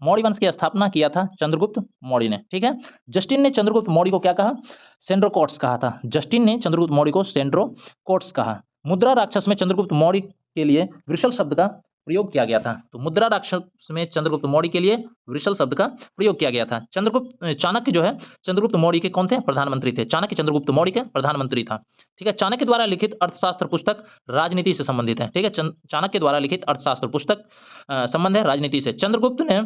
मौर्य वंश की स्थापना किया था चंद्रगुप्त मौर्य ने, ठीक है। जस्टिन ने चंद्रगुप्त मौर्य को क्या कहा? सेंड्रोकोट्स कहा था। जस्टिन ने चंद्रगुप्त मौर्य को सेंड्रोकोट्स कहा। मुद्रा राक्षस में चंद्रगुप्त मौर्य के लिए वृषल शब्द का प्रयोग किया गया था। तो मुद्रा राक्षस में चंद्रगुप्त मौर्य के लिए वृषल शब्द का प्रयोग किया गया था। चाणक्य जो है चंद्रगुप्त मौर्य के कौन थे? प्रधानमंत्री थे। चाणक्य चंद्रगुप्त मौर्य के प्रधानमंत्री था, ठीक है। चाणक्य द्वारा लिखित अर्थशास्त्र पुस्तक राजनीति से संबंधित है, ठीक है। चाणक्य द्वारा लिखित अर्थशास्त्र पुस्तक संबंध है राजनीति से। चंद्रगुप्त ने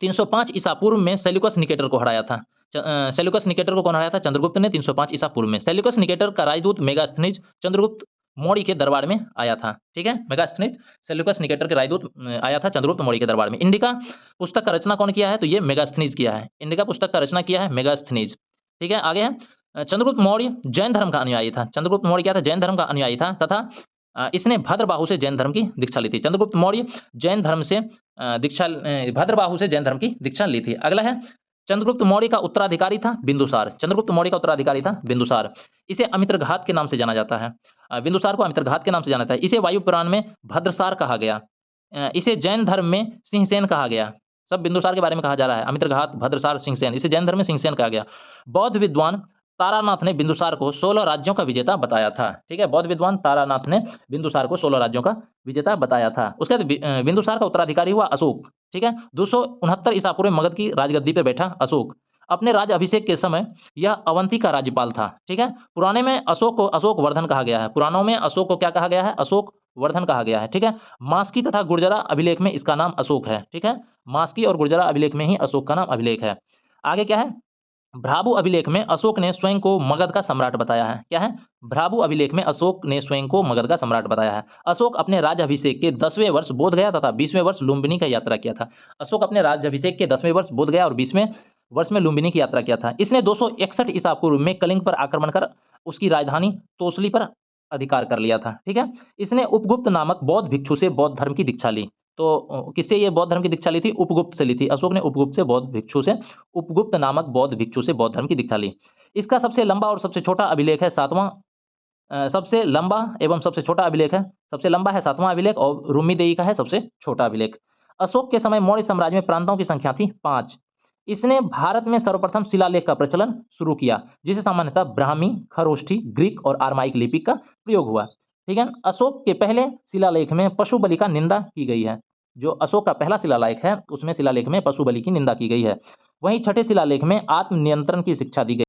305 ईसा पूर्व में सेल्यूकस निकेटर को हराया था। सेल्यूकस निकेटर को कौन हराया था? चंद्रगुप्त ने 305 ईसा पूर्व में। सेल्यूकस निकेटर का राजदूत मेगास्थनीज चंद्रगुप्त मौर्य के दरबार में आया था, ठीक है। मेगास्थनीज सेल्यूकस निकेटर के राजदूत आया था चंद्रगुप्त मौर्य के दरबार में। इंडिका पुस्तक का रचना कौन किया है? तो ये मेगास्थनीज किया है। इंडिका पुस्तक का रचना किया है मेगास्थनीज, ठीक है। आगे है चंद्रगुप्त मौर्य जैन धर्म का अनुयायी था। चंद्रगुप्त मौर्य क्या था? जैन धर्म का अनुयायी था तथा इसने भद्रबाहु से जैन धर्म की दीक्षा ली थी। चंद्रगुप्त मौर्य जैन धर्म से भद्रबाहु से जैन धर्म की दीक्षा ली थी। अगला है चंद्रगुप्त मौर्य का उत्तराधिकारी था बिंदुसार। चंद्रगुप्त मौर्य का उत्तराधिकारी था बिंदुसार। इसे अमित्रघात के नाम से जाना जाता है। बिंदुसार को अमित्रघात के नाम से जाना जाता है। इसे वायु पुराण में भद्रसार कहा गया। इसे जैन धर्म में सिंहसेन कहा गया। सब बिंदुसार के बारे में कहा जा रहा है, अमित्रघात, भद्रसार, सिंहसेन। इसे जैन धर्म में सिंहसेन कहा गया। बौद्ध विद्वान तारानाथ ने बिंदुसार को 16 राज्यों का विजेता बताया था, ठीक है। बौद्ध विद्वान तारानाथ ने बिंदुसार को 16 राज्यों का विजेता बताया था। उसके बाद बिंदुसार का उत्तराधिकारी हुआ अशोक, ठीक है। 269 ईसा पूर्व में मगध की राजगद्दी पर बैठा अशोक। अपने राज अभिषेक के समय यह अवंती का राज्यपाल था, ठीक है। पुराने में अशोक को अशोक वर्धन कहा गया है। पुराणों में अशोक को क्या कहा गया है? अशोक वर्धन कहा गया है, ठीक है। मास्की तथा गुर्जरा अभिलेख में इसका नाम अशोक है, ठीक है। मास्की और गुर्जरा अभिलेख में ही अशोक का नाम अभिलेख है। आगे क्या है? भ्राभु अभिलेख में अशोक ने स्वयं को मगध का सम्राट बताया है। क्या है? भ्राभु अभिलेख में अशोक ने स्वयं को मगध का सम्राट बताया है। अशोक अपने राज्याभिषेक के 10वें वर्ष बोधगया तथा 20वें वर्ष लुम्बिनी का यात्रा किया था। अशोक अपने राज्याभिषेक के 10वें वर्ष बोधगया और 20वें वर्ष में लुम्बिनी की यात्रा किया था। इसने 261 ईसा पूर्व में कलिंग पर आक्रमण कर उसकी राजधानी तोसली पर अधिकार कर लिया था, ठीक है। इसने उपगुप्त नामक बौद्ध भिक्षु से बौद्ध धर्म की दीक्षा ली। तो किससे ये बौद्ध धर्म की दीक्षा ली थी? उपगुप्त से ली थी। अशोक ने उपगुप्त से बौद्ध भिक्षु से उपगुप्त नामक बौद्ध भिक्षु से बौद्ध धर्म की दीक्षा ली। इसका सबसे लंबा और सबसे छोटा अभिलेख है सबसे लंबा एवं सबसे छोटा अभिलेख है। सबसे लंबा है 7वां अभिलेख और रुम्मीदेई का है सबसे छोटा अभिलेख। अशोक के समय मौर्य साम्राज्य में प्रांतों की संख्या थी 5। इसने भारत में सर्वप्रथम शिलालेख का प्रचलन शुरू किया, जिसे सामान्यतः ब्राह्मी, खरोष्ठी, ग्रीक और आर्माइक लिपि का प्रयोग हुआ, ठीक है। अशोक के पहले शिलालेख में पशु बलि का निंदा की गई है। जो अशोक का पहला शिलालेख है उसमें शिलालेख में पशु बलि की निंदा की गई है। वहीं छठे शिलालेख में आत्मनियंत्रण की शिक्षा दी गई।